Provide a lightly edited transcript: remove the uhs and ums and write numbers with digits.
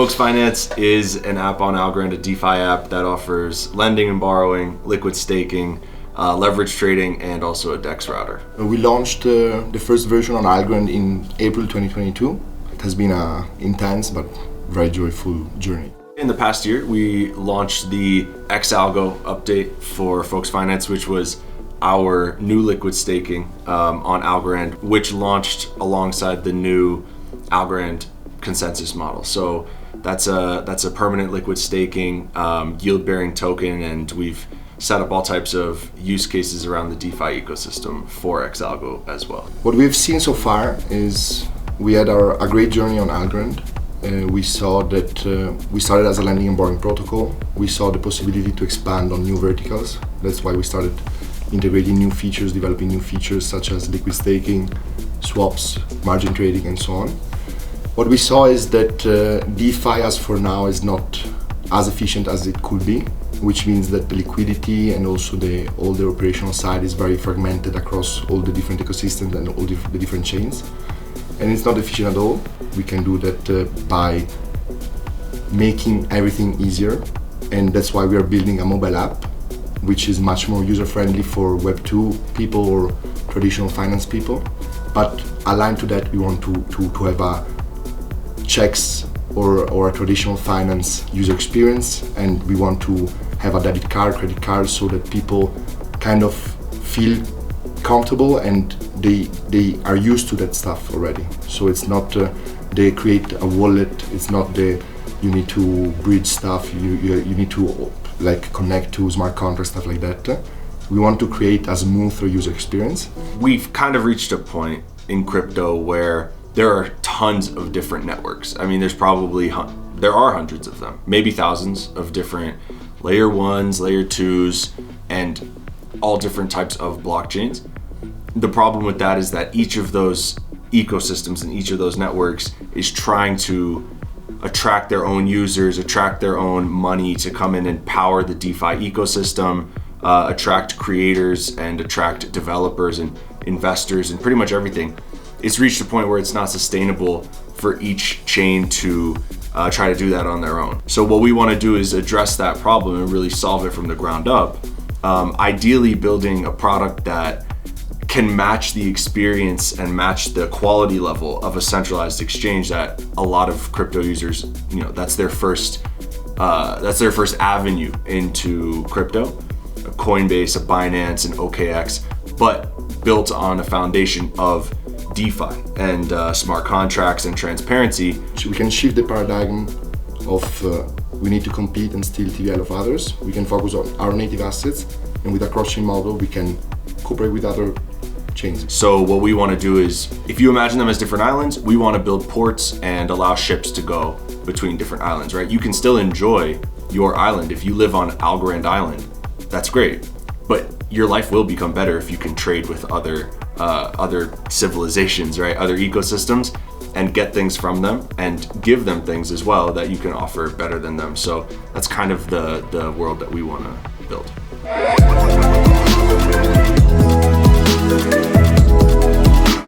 Folks Finance is an app on Algorand, a DeFi app that offers lending and borrowing, liquid staking, leverage trading, and also a DEX router. We launched the first version on Algorand in April 2022. It has been an intense but very joyful journey. In the past year, we launched the X-Algo update for Folks Finance, which was our new liquid staking on Algorand, which launched alongside the new Algorand consensus model. So that's a permanent liquid staking yield-bearing token, and we've set up all types of use cases around the DeFi ecosystem for X-Algo as well. What we've seen so far is we had a great journey on Algorand. We saw that we started as a lending and borrowing protocol. We saw the possibility to expand on new verticals. That's why we started integrating new features, developing new features such as liquid staking, swaps, margin trading, and so on. What we saw is that DeFi as for now is not as efficient as it could be, which means that the liquidity and also all the operational side is very fragmented across all the different ecosystems and all the different chains. And it's not efficient at all. We can do that by making everything easier, and that's why we are building a mobile app which is much more user-friendly for Web 2 people or traditional finance people. But aligned to that, we want to have a checks or a traditional finance user experience, and we want to have a debit card, credit card, so that people kind of feel comfortable and they are used to that stuff already. So it's not they create a wallet. It's not you need to bridge stuff. You need to like connect to smart contracts, stuff like that. We want to create a smoother user experience. We've kind of reached a point in crypto where there are tons of different networks. I mean, there are hundreds of them, maybe thousands of different layer ones, layer twos, and all different types of blockchains. The problem with that is that each of those ecosystems and each of those networks is trying to attract their own users, attract their own money to come in and power the DeFi ecosystem, attract creators and attract developers and investors and pretty much everything. It's reached a point where it's not sustainable for each chain to try to do that on their own. So what we want to do is address that problem and really solve it from the ground up. Ideally building a product that can match the experience and match the quality level of a centralized exchange that a lot of crypto users, that's their first avenue into crypto. A Coinbase, a Binance, an OKX, but built on a foundation of DeFi and smart contracts and transparency. So we can shift the paradigm of we need to compete and steal TVL of others. We can focus on our native assets, and with a cross-chain model, we can cooperate with other chains. So what we want to do is, if you imagine them as different islands, we want to build ports and allow ships to go between different islands, right? You can still enjoy your island. If you live on Algorand Island, that's great. But your life will become better if you can trade with other civilizations, right? Other ecosystems, and get things from them and give them things as well that you can offer better than them. So that's kind of the world that we want to build.